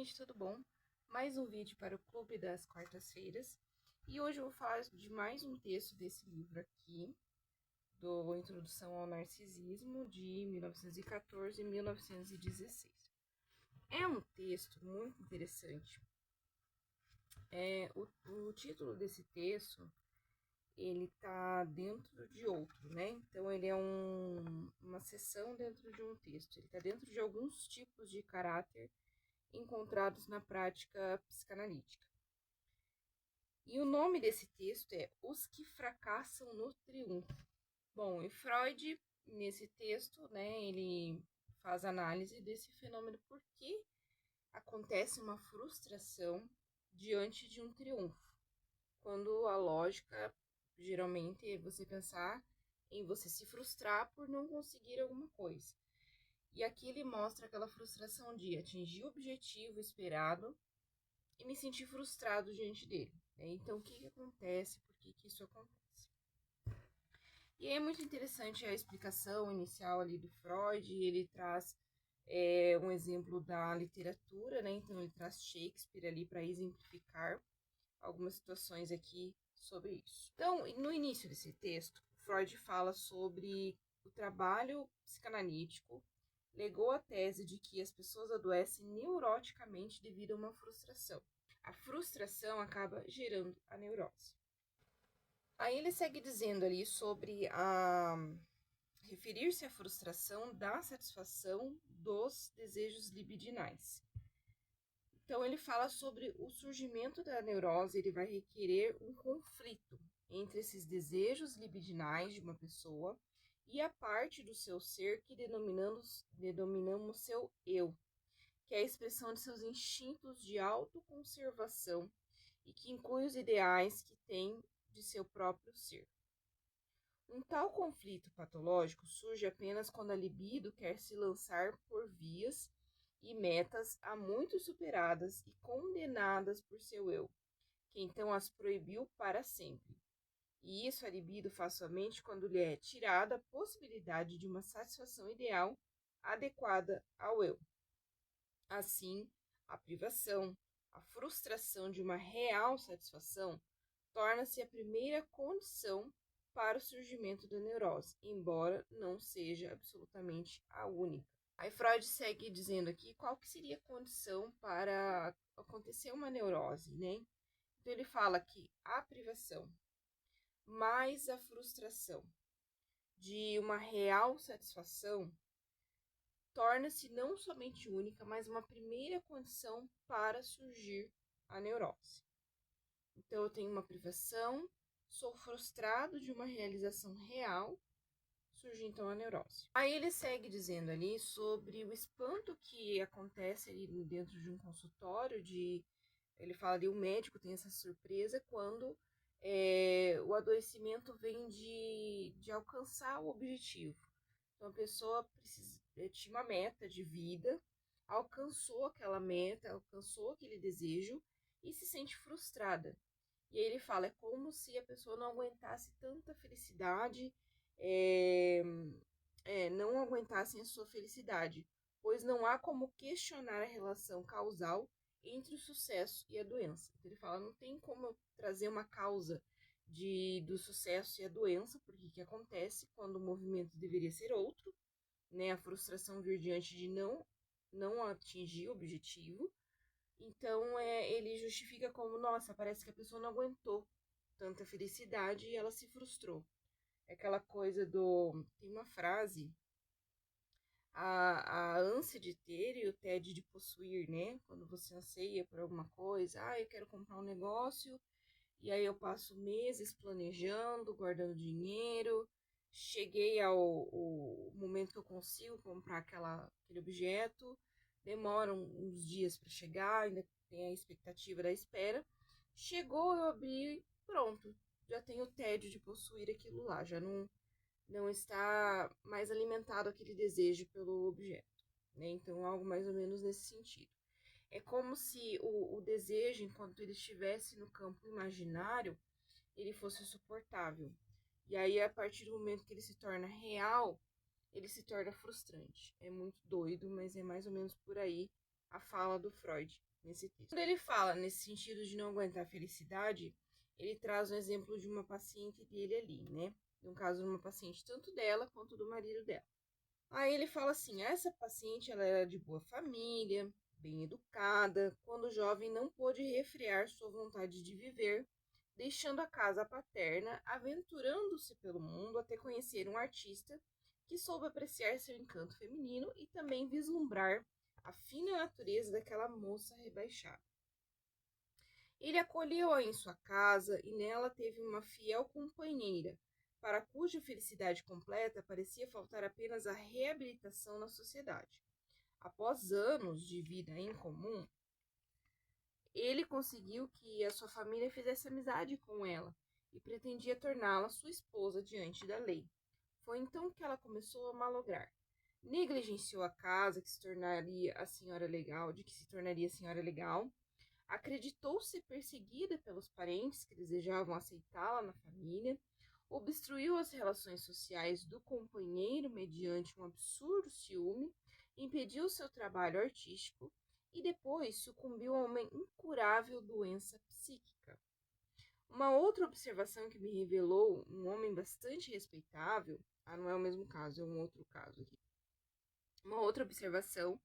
gente, tudo bom? Mais um vídeo para o Clube das Quartas-feiras. E hoje eu vou falar de mais um texto desse livro aqui, do Introdução ao Narcisismo, de 1914 e 1916. É um texto muito interessante. O título desse texto, ele tá dentro de outro, né? Então, ele é uma seção dentro de um texto. Ele tá dentro de alguns tipos de caráter encontrados na prática psicanalítica. E o nome desse texto é Os que Fracassam no Triunfo. Bom, e Freud, nesse texto, né, ele faz análise desse fenômeno, por que acontece uma frustração diante de um triunfo. Quando a lógica, geralmente, é você pensar em você se frustrar por não conseguir alguma coisa. E aqui ele mostra aquela frustração de atingir o objetivo esperado e me sentir frustrado diante dele. Então, o que acontece? Por que isso acontece? E aí é muito interessante a explicação inicial ali do Freud. Ele traz um exemplo da literatura, né? Então, ele traz Shakespeare ali para exemplificar algumas situações aqui sobre isso. Então, no início desse texto, Freud fala sobre o trabalho psicanalítico, legou a tese de que as pessoas adoecem neuroticamente devido a uma frustração. A frustração acaba gerando a neurose. Aí ele segue dizendo ali sobre referir-se à frustração da satisfação dos desejos libidinais. Então ele fala sobre o surgimento da neurose, ele vai requerer um conflito entre esses desejos libidinais de uma pessoa e a parte do seu ser que denominamos seu eu, que é a expressão de seus instintos de autoconservação e que inclui os ideais que tem de seu próprio ser. Um tal conflito patológico surge apenas quando a libido quer se lançar por vias e metas há muito superadas e condenadas por seu eu, que então as proibiu para sempre. E isso a libido faz somente quando lhe é tirada a possibilidade de uma satisfação ideal adequada ao eu. Assim, a privação, a frustração de uma real satisfação torna-se a primeira condição para o surgimento da neurose, embora não seja absolutamente a única. Aí Freud segue dizendo aqui qual que seria a condição para acontecer uma neurose, né? Então ele fala que a privação mais a frustração de uma real satisfação torna-se não somente única, mas uma primeira condição para surgir a neurose. Então, eu tenho uma privação, sou frustrado de uma realização real, surge então a neurose. Aí ele segue dizendo ali sobre o espanto que acontece ali dentro de um consultório, ele fala ali, o médico tem essa surpresa quando o adoecimento vem de alcançar o objetivo. Então, a pessoa tinha uma meta de vida, alcançou aquela meta, alcançou aquele desejo e se sente frustrada. E aí ele fala, é como se a pessoa não aguentasse tanta felicidade, não aguentasse a sua felicidade, pois não há como questionar a relação causal entre o sucesso e a doença. Então ele fala, não tem como eu trazer uma causa do sucesso e a doença, porque que acontece quando o movimento deveria ser outro, né? A frustração vir diante de não atingir o objetivo. Então ele justifica como, nossa, parece que a pessoa não aguentou tanta felicidade e ela se frustrou. É aquela coisa do... Tem uma frase, a ânsia de ter e o tédio de possuir, né? Quando você anseia por alguma coisa, eu quero comprar um negócio, e aí eu passo meses planejando, guardando dinheiro, cheguei ao momento que eu consigo comprar aquele objeto, demora uns dias para chegar, ainda tem a expectativa da espera. Chegou, eu abri, pronto, já tenho o tédio de possuir aquilo lá, já não está mais alimentado aquele desejo pelo objeto, né? Então, algo mais ou menos nesse sentido. É como se o desejo, enquanto ele estivesse no campo imaginário, ele fosse suportável. E aí, a partir do momento que ele se torna real, ele se torna frustrante. É muito doido, mas é mais ou menos por aí a fala do Freud nesse texto. Quando ele fala nesse sentido de não aguentar a felicidade, ele traz um exemplo de uma paciente dele ali, né? No caso de uma paciente tanto dela quanto do marido dela. Aí ele fala assim, essa paciente ela era de boa família, bem educada, quando jovem não pôde refrear sua vontade de viver, deixando a casa paterna, aventurando-se pelo mundo até conhecer um artista que soube apreciar seu encanto feminino e também vislumbrar a fina natureza daquela moça rebaixada. Ele acolheu-a em sua casa e nela teve uma fiel companheira, para cuja felicidade completa parecia faltar apenas a reabilitação na sociedade. Após anos de vida em comum, ele conseguiu que a sua família fizesse amizade com ela e pretendia torná-la sua esposa diante da lei. Foi então que ela começou a malograr. Negligenciou a casa que se tornaria a senhora legal, de que se tornaria a senhora legal. Acreditou ser perseguida pelos parentes que desejavam aceitá-la na família, obstruiu as relações sociais do companheiro mediante um absurdo ciúme, impediu seu trabalho artístico e depois sucumbiu a uma incurável doença psíquica. Uma outra observação que me revelou um homem bastante respeitável, não é o mesmo caso, é um outro caso aqui. Uma outra observação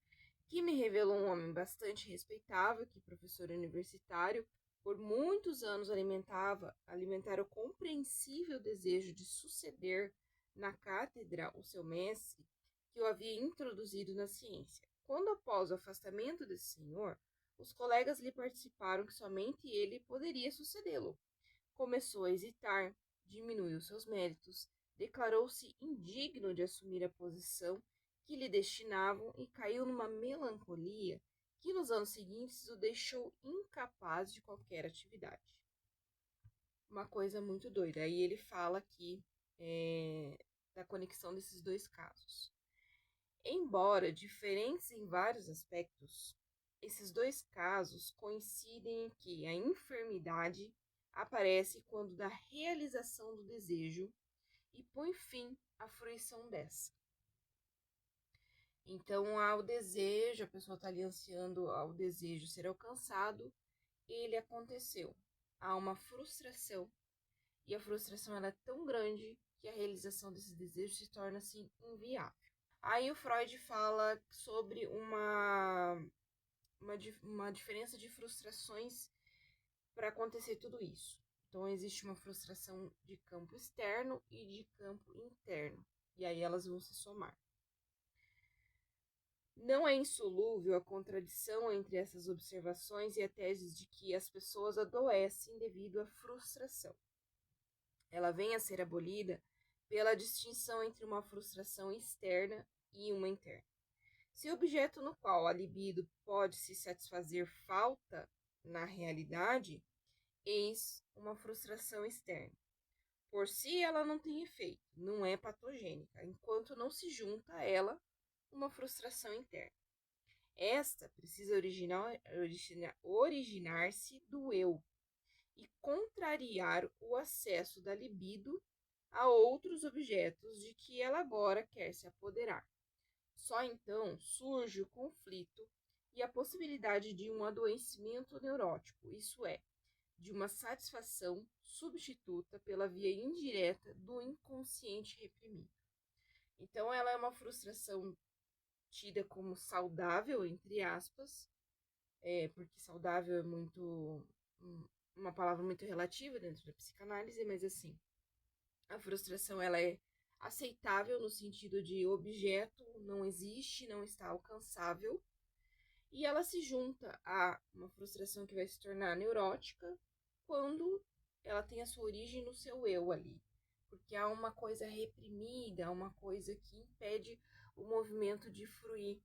que me revelou um homem bastante respeitável, que professor universitário, por muitos anos alimentara o compreensível desejo de suceder na cátedra o seu mestre, que o havia introduzido na ciência. Quando, após o afastamento desse senhor, os colegas lhe participaram que somente ele poderia sucedê-lo. Começou a hesitar, diminuiu seus méritos, declarou-se indigno de assumir a posição que lhe destinavam e caiu numa melancolia que nos anos seguintes o deixou incapaz de qualquer atividade. Uma coisa muito doida. Aí ele fala aqui da conexão desses dois casos. Embora diferentes em vários aspectos, esses dois casos coincidem em que a enfermidade aparece quando da realização do desejo e põe fim à fruição dessa. Então, há o desejo, a pessoa está ali ansiando ao desejo ser alcançado, ele aconteceu. Há uma frustração, e a frustração ela é tão grande que a realização desse desejo se torna assim inviável. Aí o Freud fala sobre uma diferença de frustrações para acontecer tudo isso. Então, existe uma frustração de campo externo e de campo interno, e aí elas vão se somar. Não é insolúvel a contradição entre essas observações e a tese de que as pessoas adoecem devido à frustração. Ela vem a ser abolida pela distinção entre uma frustração externa e uma interna. Se o objeto no qual a libido pode se satisfazer falta na realidade, eis uma frustração externa. Por si, ela não tem efeito, não é patogênica, enquanto não se junta a ela uma frustração interna. Esta precisa originar-se do eu e contrariar o acesso da libido a outros objetos de que ela agora quer se apoderar. Só então surge o conflito e a possibilidade de um adoecimento neurótico, isso é, de uma satisfação substituta pela via indireta do inconsciente reprimido. Então, ela é uma frustração tida como saudável, entre aspas, porque saudável é muito uma palavra muito relativa dentro da psicanálise, mas assim, a frustração ela é aceitável no sentido de objeto não existe, não está alcançável, e ela se junta a uma frustração que vai se tornar neurótica quando ela tem a sua origem no seu eu ali, porque há uma coisa reprimida, há uma coisa que impede o movimento de fruir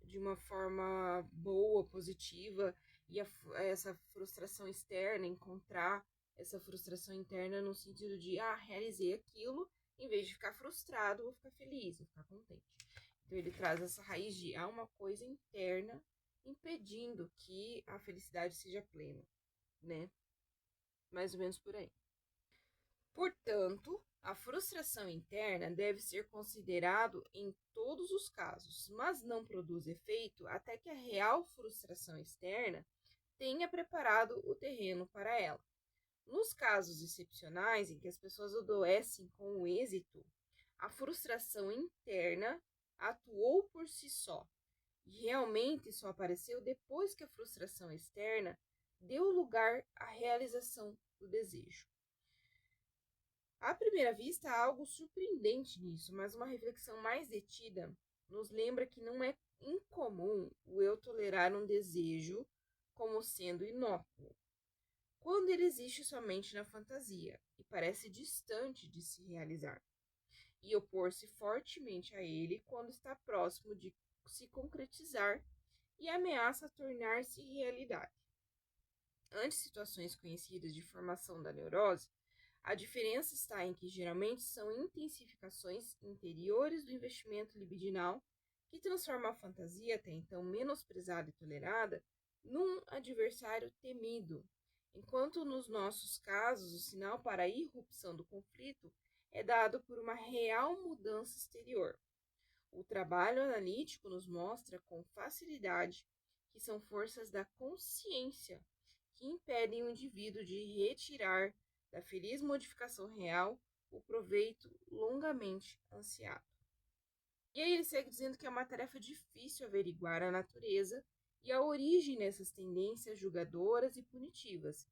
de uma forma boa, positiva, e essa frustração externa, encontrar essa frustração interna no sentido de, realizei aquilo, em vez de ficar frustrado, vou ficar feliz, vou ficar contente. Então ele traz essa raiz de, há uma coisa interna impedindo que a felicidade seja plena, né? Mais ou menos por aí. Portanto, a frustração interna deve ser considerado em todos os casos, mas não produz efeito até que a real frustração externa tenha preparado o terreno para ela. Nos casos excepcionais em que as pessoas adoecem com o êxito, a frustração interna atuou por si só e realmente só apareceu depois que a frustração externa deu lugar à realização do desejo. À primeira vista, há algo surpreendente nisso, mas uma reflexão mais detida nos lembra que não é incomum o eu tolerar um desejo como sendo inócuo, quando ele existe somente na fantasia e parece distante de se realizar, e opor-se fortemente a ele quando está próximo de se concretizar e ameaça tornar-se realidade. Ante situações conhecidas de formação da neurose, a diferença está em que geralmente são intensificações interiores do investimento libidinal que transforma a fantasia, até então menosprezada e tolerada, num adversário temido, enquanto nos nossos casos o sinal para a irrupção do conflito é dado por uma real mudança exterior. O trabalho analítico nos mostra com facilidade que são forças da consciência que impedem o indivíduo de retirar da feliz modificação real o proveito longamente ansiado. E aí ele segue dizendo que é uma tarefa difícil averiguar a natureza e a origem dessas tendências julgadoras e punitivas,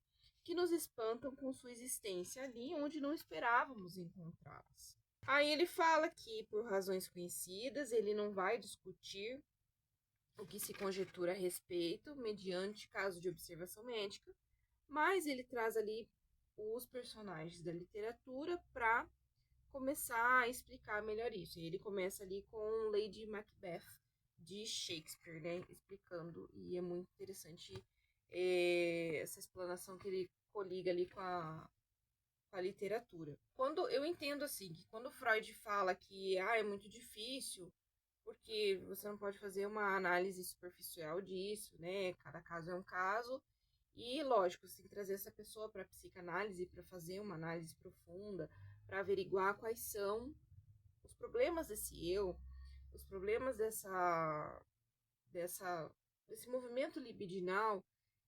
que nos espantam com sua existência ali onde não esperávamos encontrá-las. Aí ele fala que, por razões conhecidas, ele não vai discutir o que se conjetura a respeito, mediante caso de observação médica, mas ele traz ali os personagens da literatura para começar a explicar melhor isso. E ele começa ali com Lady Macbeth de Shakespeare, né, explicando, e é muito interessante essa explanação que ele coliga ali com a literatura. Quando eu entendo assim, que quando Freud fala que é muito difícil, porque você não pode fazer uma análise superficial disso, né? Cada caso é um caso. E, lógico, você tem que trazer essa pessoa para psicanálise, para fazer uma análise profunda, para averiguar quais são os problemas desse eu, os problemas desse movimento libidinal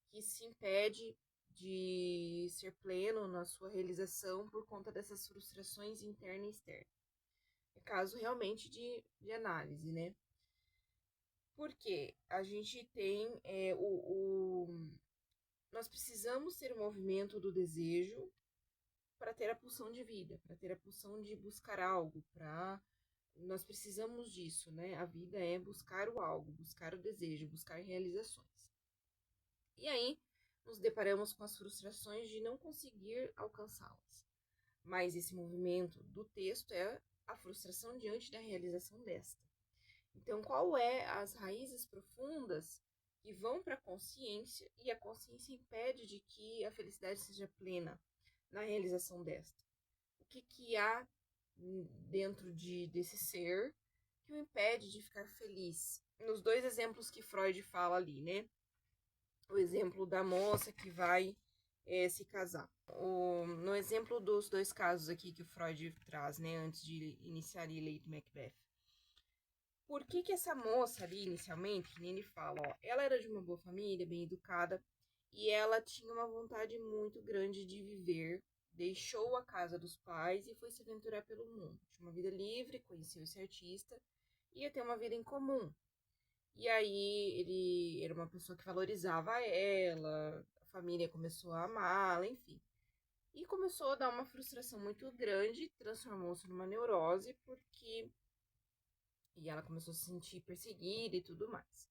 que se impede de ser pleno na sua realização por conta dessas frustrações interna e externa. É caso realmente de análise, né? Porque a gente tem nós precisamos ter o movimento do desejo para ter a pulsão de vida, para ter a pulsão de buscar algo, nós precisamos disso, né? A vida é buscar o algo, buscar o desejo, buscar realizações. E aí nos deparamos com as frustrações de não conseguir alcançá-las. Mas esse movimento do texto é a frustração diante da realização desta. Então, qual é as raízes profundas que vão para a consciência e a consciência impede de que a felicidade seja plena na realização desta? O que há dentro desse ser que o impede de ficar feliz? Nos dois exemplos que Freud fala ali, né? O exemplo da moça que vai se casar. No exemplo dos dois casos aqui que o Freud traz, né? Antes de iniciar a Lady Macbeth. Por que essa moça ali, inicialmente, que nem ele fala, ó, ela era de uma boa família, bem educada, e ela tinha uma vontade muito grande de viver, deixou a casa dos pais e foi se aventurar pelo mundo. Tinha uma vida livre, conheceu esse artista, ia ter uma vida em comum. E aí ele era uma pessoa que valorizava ela, a família começou a amá-la, enfim. E começou a dar uma frustração muito grande, transformou-se numa neurose, e ela começou a se sentir perseguida e tudo mais.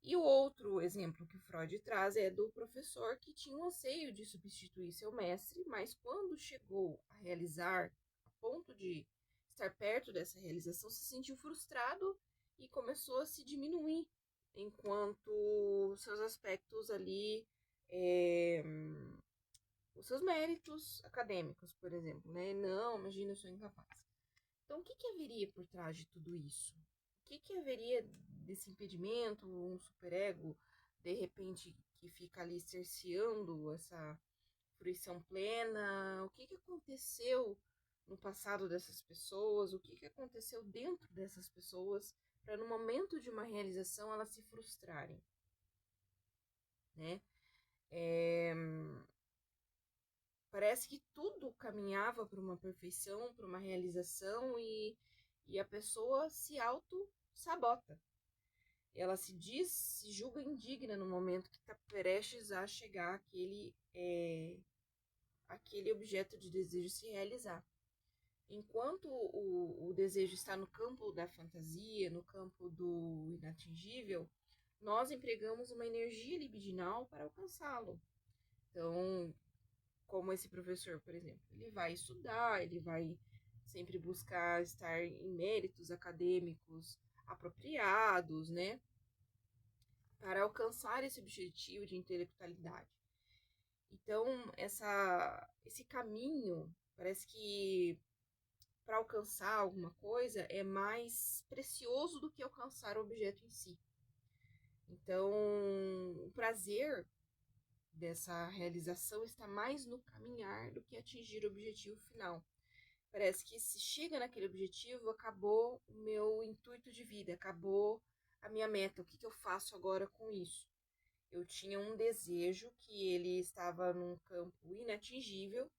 E o outro exemplo que o Freud traz é do professor que tinha um anseio de substituir seu mestre, mas quando chegou a realizar, a ponto de estar perto dessa realização, se sentiu frustrado e começou a se diminuir enquanto seus aspectos ali, os seus méritos acadêmicos, por exemplo, né? Não, imagina, eu sou incapaz. Então, o que haveria por trás de tudo isso? O que haveria desse impedimento, um superego, de repente, que fica ali cerceando essa fruição plena? O que aconteceu no passado dessas pessoas? O que aconteceu dentro dessas pessoas para no momento de uma realização elas se frustrarem, né? Parece que tudo caminhava para uma perfeição, para uma realização e a pessoa se auto-sabota. Ela se julga indigna no momento que está prestes a chegar aquele objeto de desejo se realizar. Enquanto o desejo está no campo da fantasia, no campo do inatingível, nós empregamos uma energia libidinal para alcançá-lo. Então, como esse professor, por exemplo, ele vai estudar, ele vai sempre buscar estar em méritos acadêmicos apropriados, né? Para alcançar esse objetivo de intelectualidade. Então, esse caminho, parece que para alcançar alguma coisa é mais precioso do que alcançar o objeto em si. Então, o prazer dessa realização está mais no caminhar do que atingir o objetivo final. Parece que se chega naquele objetivo, acabou o meu intuito de vida, acabou a minha meta. O que eu faço agora com isso? Eu tinha um desejo que ele estava num campo inatingível,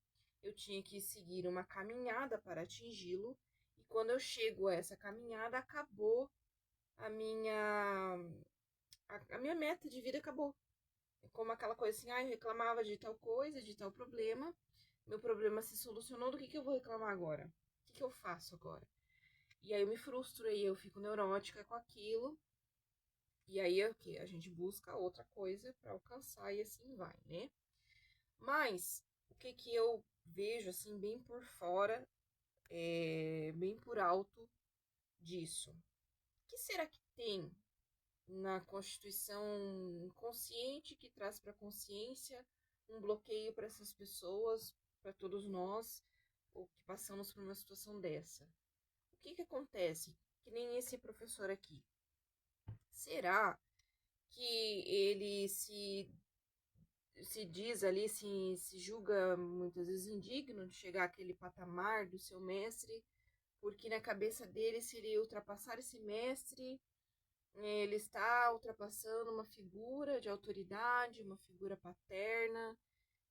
eu tinha que seguir uma caminhada para atingi-lo, e quando eu chego a essa caminhada, acabou a minha, a minha meta de vida acabou. É como aquela coisa assim, eu reclamava de tal coisa, de tal problema, meu problema se solucionou, do que eu vou reclamar agora? O que eu faço agora? E aí eu me frustro, aí eu fico neurótica com aquilo, e aí o que? A gente busca outra coisa para alcançar e assim vai, né? Mas o que eu vejo assim bem por fora, bem por alto disso? O que será que tem na Constituição consciente que traz para a consciência um bloqueio para essas pessoas, para todos nós, ou que passamos por uma situação dessa? O que acontece? Que nem esse professor aqui. Será que ele se diz ali, se julga muitas vezes indigno de chegar àquele patamar do seu mestre, porque na cabeça dele, se ele ultrapassar esse mestre, ele está ultrapassando uma figura de autoridade, uma figura paterna,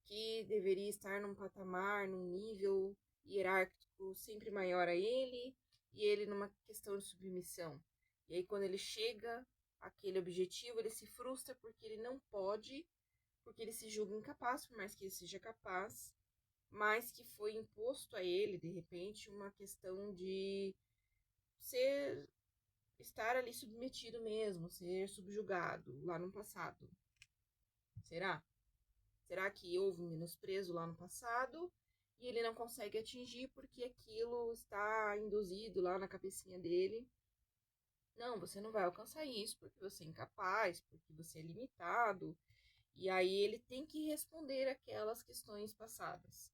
que deveria estar num patamar, num nível hierárquico sempre maior a ele, e ele numa questão de submissão. E aí, quando ele chega àquele objetivo, ele se frustra porque ele não pode, porque ele se julga incapaz, por mais que ele seja capaz, mas que foi imposto a ele, de repente, uma questão de estar ali submetido mesmo, ser subjugado lá no passado. Será? Será que houve um menosprezo lá no passado e ele não consegue atingir porque aquilo está induzido lá na cabecinha dele? Não, você não vai alcançar isso porque você é incapaz, porque você é limitado. E aí ele tem que responder aquelas questões passadas.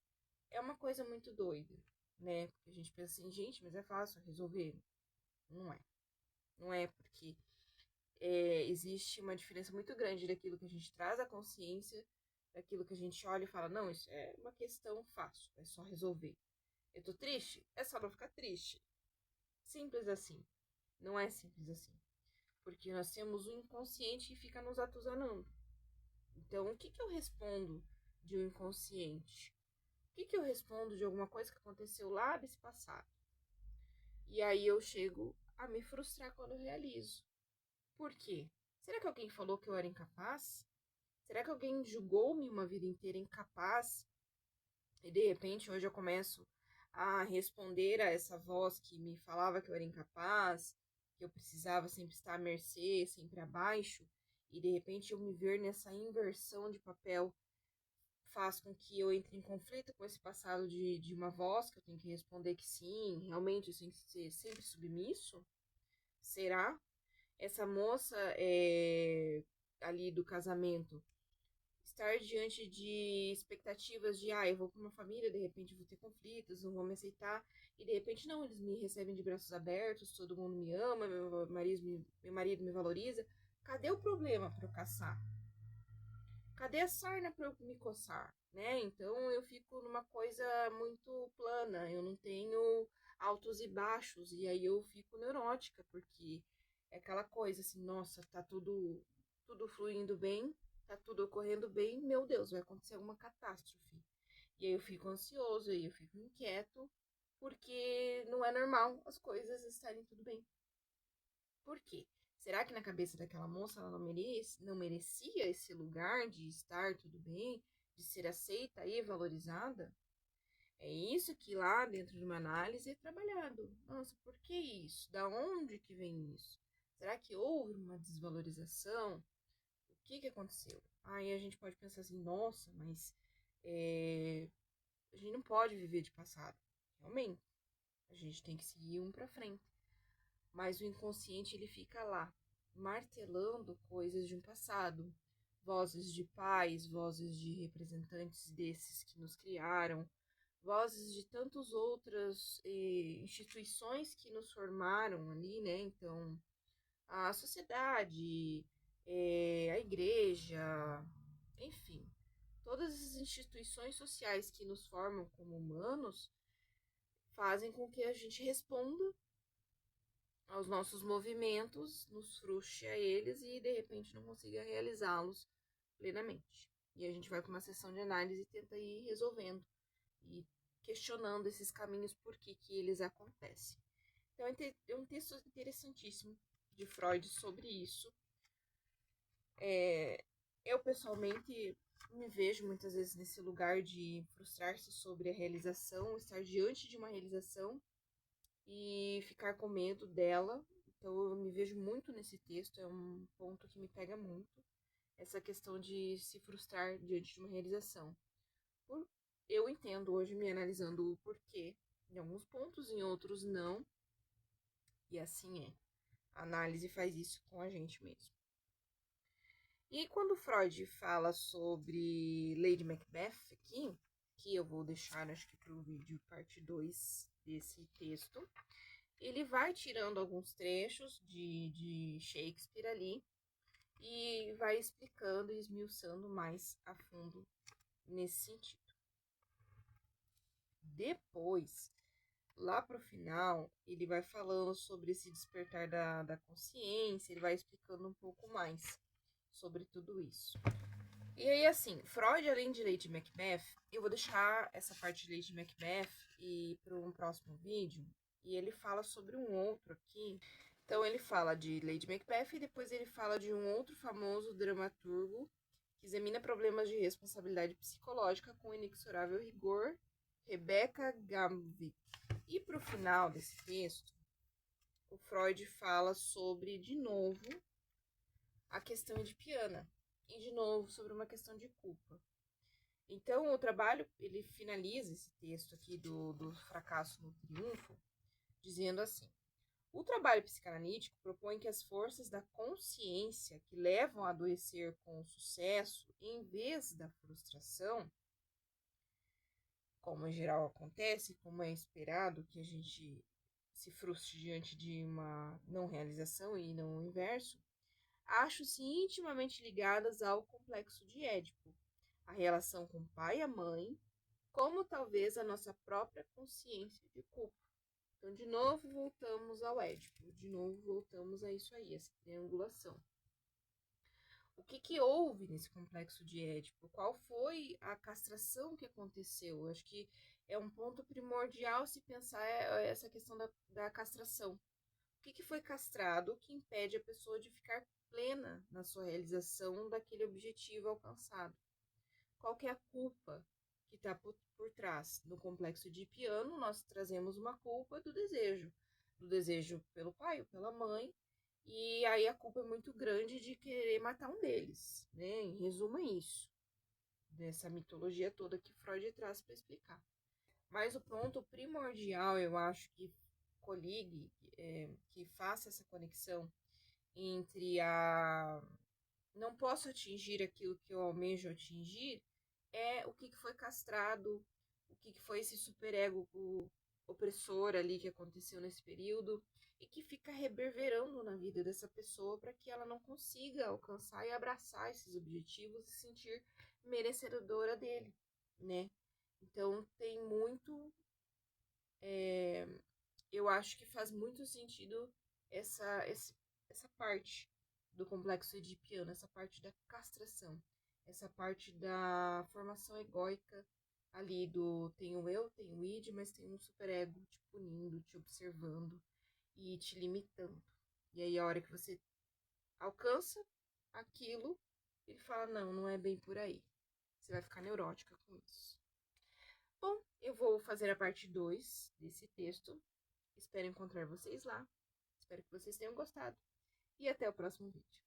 É uma coisa muito doida, né? Porque a gente pensa assim, gente, mas é fácil resolver. Não é. Não é porque existe uma diferença muito grande daquilo que a gente traz à consciência, daquilo que a gente olha e fala, não, isso é uma questão fácil, é só resolver. Eu tô triste? É só não ficar triste. Simples assim. Não é simples assim. Porque nós temos o inconsciente que fica nos atusanando. Então, o que eu respondo de um inconsciente? O que eu respondo de alguma coisa que aconteceu lá desse passado? E aí eu chego a me frustrar quando eu realizo. Por quê? Será que alguém falou que eu era incapaz? Será que alguém julgou-me uma vida inteira incapaz? E de repente hoje eu começo a responder a essa voz que me falava que eu era incapaz, que eu precisava sempre estar à mercê, sempre abaixo, e de repente eu me ver nessa inversão de papel faz com que eu entre em conflito com esse passado de uma voz, que eu tenho que responder que sim, realmente eu tenho que ser sempre submisso? Será? Essa moça ali do casamento estar diante de expectativas de, eu vou para uma família, de repente vou ter conflitos, não vão me aceitar, e de repente não, eles me recebem de braços abertos, todo mundo me ama, meu marido me valoriza. Cadê o problema para eu caçar? cadê a sarna para eu me coçar, né? Então eu fico numa coisa muito plana, eu não tenho altos e baixos, e aí eu fico neurótica, porque é aquela coisa assim, nossa, tá tudo fluindo bem, tá tudo ocorrendo bem, meu Deus, vai acontecer alguma catástrofe. E aí eu fico ansioso, aí eu fico inquieto, porque não é normal as coisas estarem tudo bem. Por quê? Será que na cabeça daquela moça ela não merecia esse lugar de estar tudo bem, de ser aceita e valorizada? É isso que lá dentro de uma análise é trabalhado. Nossa, por que isso? Da onde que vem isso? Será que houve uma desvalorização? O que aconteceu? Aí a gente pode pensar assim, nossa, mas a gente não pode viver de passado. Realmente, a gente tem que seguir um para frente. Mas o inconsciente ele fica lá, martelando coisas de um passado, vozes de pais, vozes de representantes desses que nos criaram, vozes de tantas outras instituições que nos formaram ali, né? Então, a sociedade, a igreja, enfim, todas as instituições sociais que nos formam como humanos fazem com que a gente responda aos nossos movimentos, nos frustre a eles e de repente não consiga realizá-los plenamente. E a gente vai para uma sessão de análise e tenta ir resolvendo e questionando esses caminhos por que eles acontecem. Então é um texto interessantíssimo de Freud sobre isso. Eu pessoalmente me vejo muitas vezes nesse lugar de frustrar-se sobre a realização, estar diante de uma realização e ficar com medo dela. Então eu me vejo muito nesse texto, é um ponto que me pega muito, essa questão de se frustrar diante de uma realização. Eu entendo hoje, me analisando o porquê, em alguns pontos, em outros não, e assim é. A análise faz isso com a gente mesmo. E quando Freud fala sobre Lady Macbeth aqui, que eu vou deixar, acho que para o vídeo parte 2 desse texto, ele vai tirando alguns trechos de Shakespeare ali e vai explicando e esmiuçando mais a fundo nesse sentido. Depois, lá pro final, ele vai falando sobre esse despertar da consciência, ele vai explicando um pouco mais sobre tudo isso. E aí, assim, Freud, além de Lady Macbeth, eu vou deixar essa parte de Lady Macbeth e para um próximo vídeo, e ele fala sobre um outro aqui. Então, ele fala de Lady Macbeth e depois ele fala de um outro famoso dramaturgo que examina problemas de responsabilidade psicológica com inexorável rigor, Rebecca Gamvik. E para o final desse texto, o Freud fala sobre, de novo, a questão edipiana. E, de novo, sobre uma questão de culpa. Então, o trabalho, ele finaliza esse texto aqui do fracasso no triunfo, dizendo assim: o trabalho psicanalítico propõe que as forças da consciência que levam a adoecer com o sucesso, em vez da frustração, como em geral acontece, como é esperado que a gente se frustre diante de uma não realização e não o inverso, acho-se intimamente ligadas ao complexo de Édipo, a relação com o pai e a mãe, como talvez a nossa própria consciência de culpa. Então, de novo, voltamos ao Édipo, de novo, voltamos a isso aí, essa triangulação. O que houve nesse complexo de Édipo? Qual foi a castração que aconteceu? Eu acho que é um ponto primordial se pensar essa questão da castração. O que foi castrado que impede a pessoa de ficar plena na sua realização daquele objetivo alcançado? Qual que é a culpa que está por trás? No complexo edipiano, nós trazemos uma culpa do desejo pelo pai ou pela mãe, e aí a culpa é muito grande de querer matar um deles, né? Em resumo, é isso, dessa mitologia toda que Freud traz para explicar. Mas o ponto primordial, eu acho que coligue, que faça essa conexão entre a não posso atingir aquilo que eu almejo atingir, é o que foi castrado, o que foi esse superego opressor ali que aconteceu nesse período e que fica reverberando na vida dessa pessoa para que ela não consiga alcançar e abraçar esses objetivos e se sentir merecedora dele, né? Então tem muito, eu acho que faz muito sentido essa parte do complexo edipiano, essa parte da castração, essa parte da formação egóica ali do tem o eu, tem o id, mas tem um superego te punindo, te observando e te limitando. E aí a hora que você alcança aquilo, ele fala, não, não é bem por aí. Você vai ficar neurótica com isso. Bom, eu vou fazer a parte 2 desse texto. Espero encontrar vocês lá. Espero que vocês tenham gostado. E até o próximo vídeo.